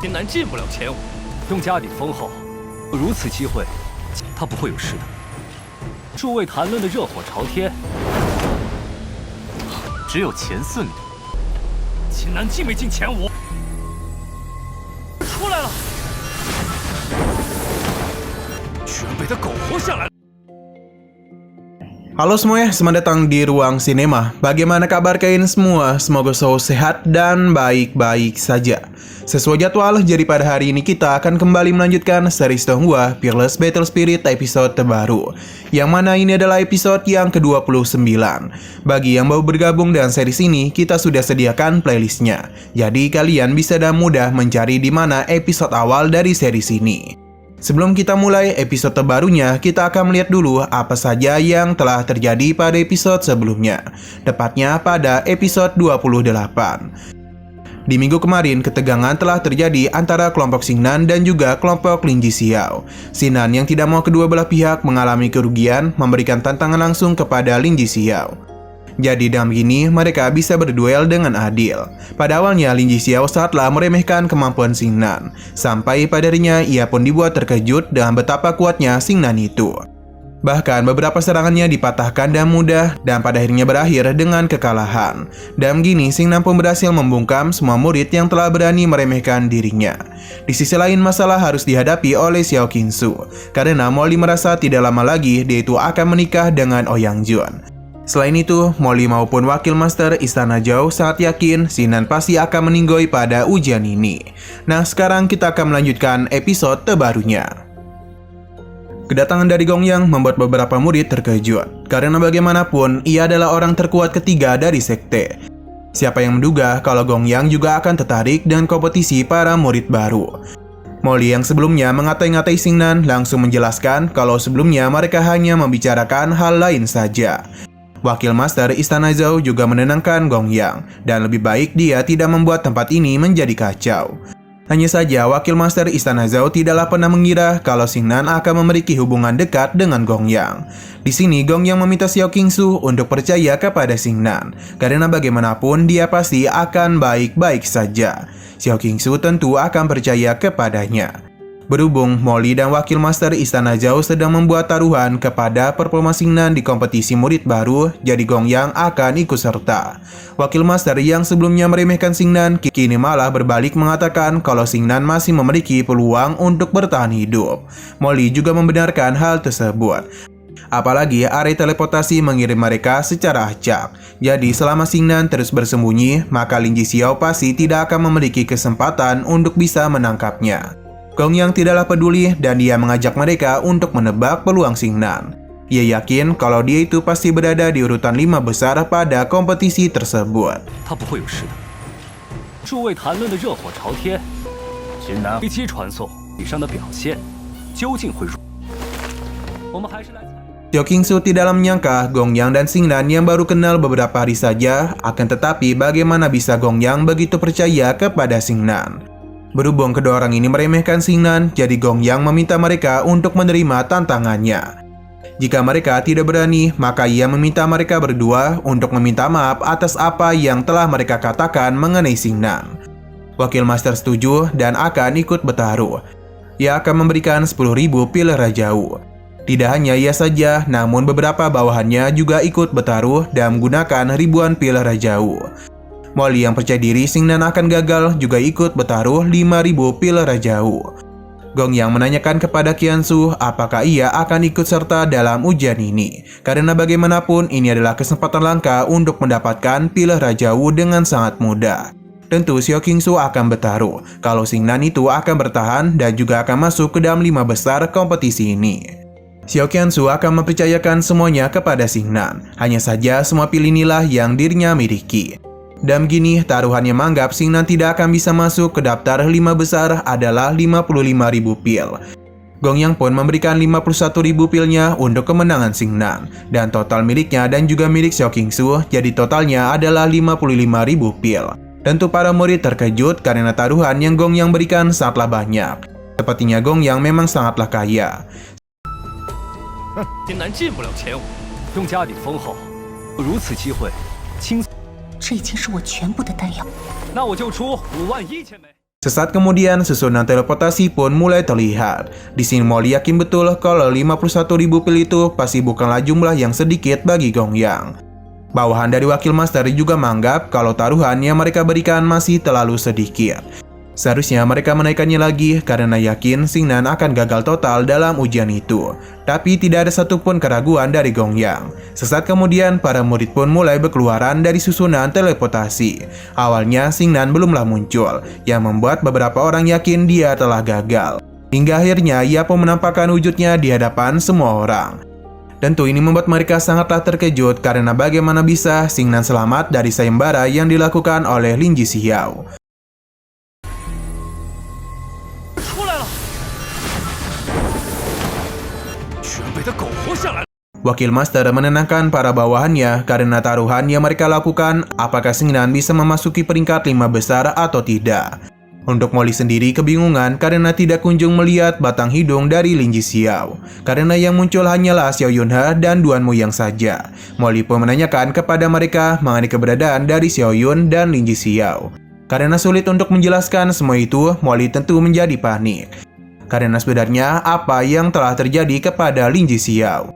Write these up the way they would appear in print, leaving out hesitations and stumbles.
金南进不了前五。用家底丰厚，如此机会，他不会有事的。诸位谈论的热火朝天，只有前4名。金南进没进前5？出来了，居然被他苟活下来了。 Halo semuanya, selamat datang di Ruang Sinema. Bagaimana kabar kalian semua? Semoga selalu sehat dan baik-baik saja. Sesuai jadwal, jadi pada hari ini kita akan kembali melanjutkan series Donghua Fearless Battle Spirit episode terbaru, yang mana ini adalah episode yang ke-29. Bagi yang baru bergabung dengan series ini, kita sudah sediakan playlistnya. Jadi kalian bisa dengan mudah mencari di mana episode awal dari series ini. Sebelum kita mulai episode terbarunya, kita akan melihat dulu apa saja yang telah terjadi pada episode sebelumnya, tepatnya pada episode 28. Di minggu kemarin, ketegangan telah terjadi antara kelompok Xingnan dan juga kelompok Lin Jixiao. Xingnan yang tidak mau kedua belah pihak mengalami kerugian, memberikan tantangan langsung kepada Lin Jixiao. Jadi dengan begini, mereka bisa berduel dengan adil. Pada awalnya, Lin Jixiao saatlah meremehkan kemampuan Xingnan. Sampai pada harinya, ia pun dibuat terkejut dengan betapa kuatnya Xingnan itu. Bahkan beberapa serangannya dipatahkan dengan mudah, dan pada akhirnya berakhir dengan kekalahan. Dan begini, Xingnan pun berhasil membungkam semua murid yang telah berani meremehkan dirinya. Di sisi lain, masalah harus dihadapi oleh Xiao Qingsu, karena Molly merasa tidak lama lagi dia itu akan menikah dengan Ouyang Jun. Selain itu, Molly maupun Wakil Master Istana Zhao sangat yakin Xingnan pasti akan meninggoy pada ujian ini. Nah, sekarang kita akan melanjutkan episode terbarunya. Kedatangan dari Gong Yang membuat beberapa murid terkejut, karena bagaimanapun ia adalah orang terkuat ketiga dari sekte. Siapa yang menduga kalau Gong Yang juga akan tertarik dengan kompetisi para murid baru. Molly yang sebelumnya mengatai-ngatai Xingnan langsung menjelaskan kalau sebelumnya mereka hanya membicarakan hal lain saja. Wakil Master Istana Zhao juga menenangkan Gong Yang, dan lebih baik dia tidak membuat tempat ini menjadi kacau. Hanya saja Wakil Master Istana Zhao tidaklah pernah mengira kalau Xingnan akan memiliki hubungan dekat dengan Gong Yang. Di sini Gong Yang meminta Xiao Qingsu untuk percaya kepada Xingnan, karena bagaimanapun dia pasti akan baik-baik saja. Xiao Qingsu tentu akan percaya kepadanya. Berhubung Molly dan Wakil Master Istana Zhao sedang membuat taruhan kepada performa Xingnan di kompetisi murid baru, jadi Gong Yang akan ikut serta. Wakil Master yang sebelumnya meremehkan Xingnan, kini malah berbalik mengatakan kalau Xingnan masih memiliki peluang untuk bertahan hidup. Molly juga membenarkan hal tersebut. Apalagi area teleportasi mengirim mereka secara acak. Jadi selama Xingnan terus bersembunyi, maka Lin Jixiao pasti tidak akan memiliki kesempatan untuk bisa menangkapnya. Gong Yang tidaklah peduli dan dia mengajak mereka untuk menebak peluang Xingnan. Ia yakin kalau dia itu pasti berada di urutan 5 besar pada kompetisi tersebut. 他不会有事的。诸位谈论的热火朝天，金南飞机传送以上的表现究竟会如？我们还是来。 Xiao Qingsu tidaklah menyangka Gong Yang dan Xingnan yang baru kenal beberapa hari saja, akan tetapi bagaimana bisa Gong Yang begitu percaya kepada Xingnan. Berhubung kedua orang ini meremehkan Xingnan, jadi Gong Yang meminta mereka untuk menerima tantangannya. Jika mereka tidak berani, maka ia meminta mereka berdua untuk meminta maaf atas apa yang telah mereka katakan mengenai Xingnan. Wakil Master setuju dan akan ikut bertaruh. Ia akan memberikan 10.000 pil Rajau. Tidak hanya ia saja, namun beberapa bawahannya juga ikut bertaruh dan menggunakan ribuan pil Rajau. Molly yang percaya diri Xingnan akan gagal juga ikut bertaruh 5.000 pil Rajau. Gong Yang menanyakan kepada Qiansu apakah ia akan ikut serta dalam ujian ini, karena bagaimanapun ini adalah kesempatan langka untuk mendapatkan pil Rajau dengan sangat mudah. Tentu Xiao Qingsu akan bertaruh kalau Xingnan itu akan bertahan dan juga akan masuk ke dalam 5 besar kompetisi ini. Xiao Qiansu akan mempercayakan semuanya kepada Xingnan, hanya saja semua pil inilah yang dirinya miliki. Dan begini, taruhannya menganggap Xingnan tidak akan bisa masuk ke daftar 5 besar adalah 55.000 pil. Gong Yang pun memberikan 51.000 pilnya untuk kemenangan Xingnan, dan total miliknya dan juga milik Xiao Qingsu jadi totalnya adalah 55.000 pil. Tentu para murid terkejut karena taruhan yang Gong Yang berikan sangatlah banyak. Sepertinya Gong Yang memang sangatlah kaya. 金南进不了前5，用家底丰厚，如此机会，轻松。这已经是我全部的弹药。那我就出5万1千枚。Sesaat kemudian, susunan teleportasi pun mulai terlihat. Di sini Molly yakin betul kalau 51.000 pil itu pasti bukanlah jumlah yang sedikit bagi Gongyang. Bawahan dari Wakil Master juga menganggap kalau taruhan yang mereka berikan masih terlalu sedikit. Seharusnya mereka menaikkannya lagi karena yakin Xingnan akan gagal total dalam ujian itu. Tapi tidak ada satupun keraguan dari Gongyang. Sesaat kemudian, para murid pun mulai berkeluaran dari susunan teleportasi. Awalnya Xingnan belumlah muncul, yang membuat beberapa orang yakin dia telah gagal. Hingga akhirnya ia pun menampakkan wujudnya di hadapan semua orang. Tentu ini membuat mereka sangatlah terkejut karena bagaimana bisa Xingnan selamat dari sayembara yang dilakukan oleh Lin Jixiao. Wakil Master menenangkan para bawahannya karena taruhan yang mereka lakukan apakah Xingnan bisa memasuki peringkat 5 besar atau tidak. Untuk Molly sendiri kebingungan karena tidak kunjung melihat batang hidung dari Lin Jixiao. Karena yang muncul hanyalah Xiao Yunhe dan Duan Muyang saja. Molly pun menanyakan kepada mereka mengenai keberadaan dari Xiao Yun dan Lin Jixiao. Karena sulit untuk menjelaskan semua itu, Molly tentu menjadi panik. Karena sebenarnya apa yang telah terjadi kepada Lin Jixiao.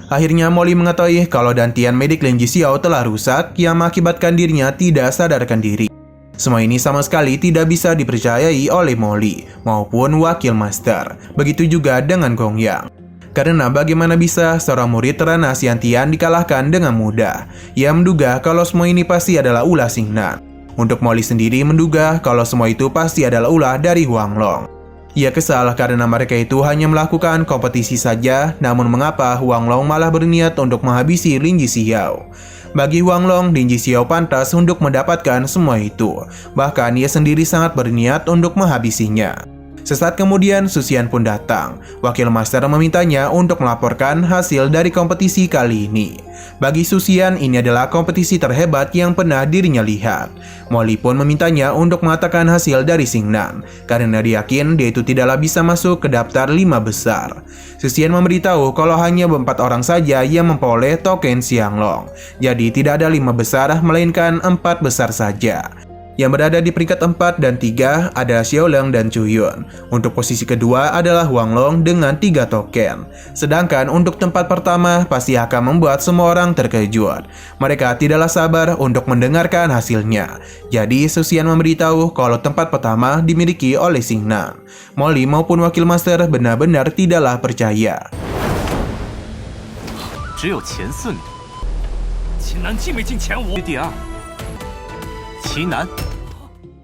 Akhirnya Molly mengetahui kalau dantian medik Lin Jixiao telah rusak yang mengakibatkan dirinya tidak sadarkan diri. Semua ini sama sekali tidak bisa dipercayai oleh Molly maupun Wakil Master. Begitu juga dengan Gongyang. Karena bagaimana bisa seorang murid Rana Xiantian dikalahkan dengan mudah. Ia menduga kalau semua ini pasti adalah ulah Xingnan. Untuk Molly sendiri menduga kalau semua itu pasti adalah ulah dari Huang Long. Ia kesal karena mereka itu hanya melakukan kompetisi saja, namun mengapa Huang Long malah berniat untuk menghabisi Lin Jixiao. Bagi Huang Long, Lin Jixiao pantas untuk mendapatkan semua itu. Bahkan ia sendiri sangat berniat untuk menghabisinya. Sesaat kemudian, Susian pun datang. Wakil Master memintanya untuk melaporkan hasil dari kompetisi kali ini. Bagi Susian, ini adalah kompetisi terhebat yang pernah dirinya lihat. Molly pun memintanya untuk mengatakan hasil dari Xingnan, karena dia yakin dia itu tidaklah bisa masuk ke daftar 5 besar. Susian memberitahu kalau hanya 4 orang saja yang memperoleh token Xianglong. Jadi tidak ada 5 besar, melainkan 4 besar saja. Yang berada di peringkat 4 dan 3 adalah Xiaolong dan Chuyun. Untuk posisi kedua adalah Huang Long dengan 3 token. Sedangkan untuk tempat pertama pasti akan membuat semua orang terkejut. Mereka tidaklah sabar untuk mendengarkan hasilnya. Jadi Susian memberitahu kalau tempat pertama dimiliki oleh Xingnan. Molly maupun Wakil Master benar-benar tidaklah percaya.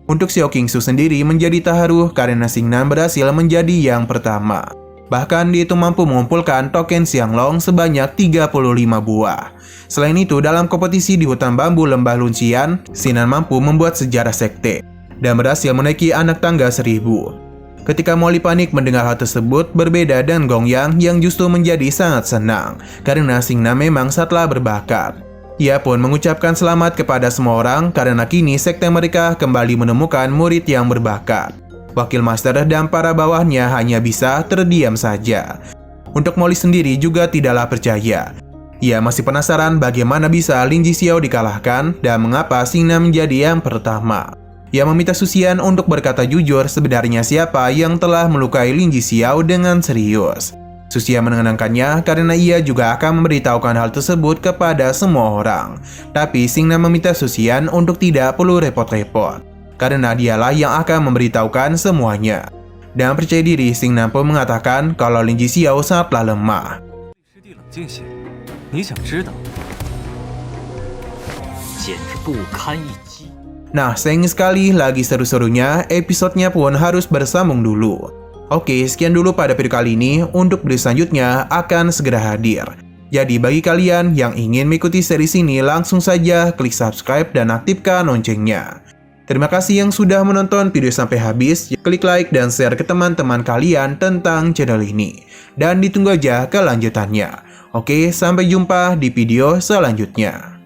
Untuk Xiao Qingsu sendiri menjadi terharu karena Xingnan berhasil menjadi yang pertama. Bahkan dia itu mampu mengumpulkan token Xianglong sebanyak 35 buah. Selain itu, dalam kompetisi di hutan bambu lembah Luncian, Xingnan mampu membuat sejarah sekte dan berhasil menaiki anak tangga 1000. Ketika Molly panik mendengar hal tersebut, berbeda dengan Gongyang yang justru menjadi sangat senang karena Xingnan memang sangatlah berbakat. Ia pun mengucapkan selamat kepada semua orang karena kini sekte mereka kembali menemukan murid yang berbakat. Wakil Master dan para bawahnya hanya bisa terdiam saja. Untuk Molly sendiri juga tidaklah percaya. Ia masih penasaran bagaimana bisa Lin Jixiao dikalahkan dan mengapa Xingnan menjadi yang pertama. Ia meminta Susian untuk berkata jujur sebenarnya siapa yang telah melukai Lin Jixiao dengan serius. Susian menenangkannya karena ia juga akan memberitahukan hal tersebut kepada semua orang. Tapi Xingnan meminta Susian untuk tidak perlu repot-repot, karena dialah yang akan memberitahukan semuanya. Dan percaya diri, Xingnan pun mengatakan kalau Lin Jixiao sangatlah lemah. Nah, sayang sekali lagi seru-serunya, episodenya pun harus bersambung dulu. Oke, sekian dulu pada video kali ini. Untuk video selanjutnya akan segera hadir. Jadi bagi kalian yang ingin mengikuti series ini, langsung saja klik subscribe dan aktifkan loncengnya. Terima kasih yang sudah menonton video sampai habis. Klik like dan share ke teman-teman kalian tentang channel ini. Dan ditunggu aja kelanjutannya. Oke, sampai jumpa di video selanjutnya.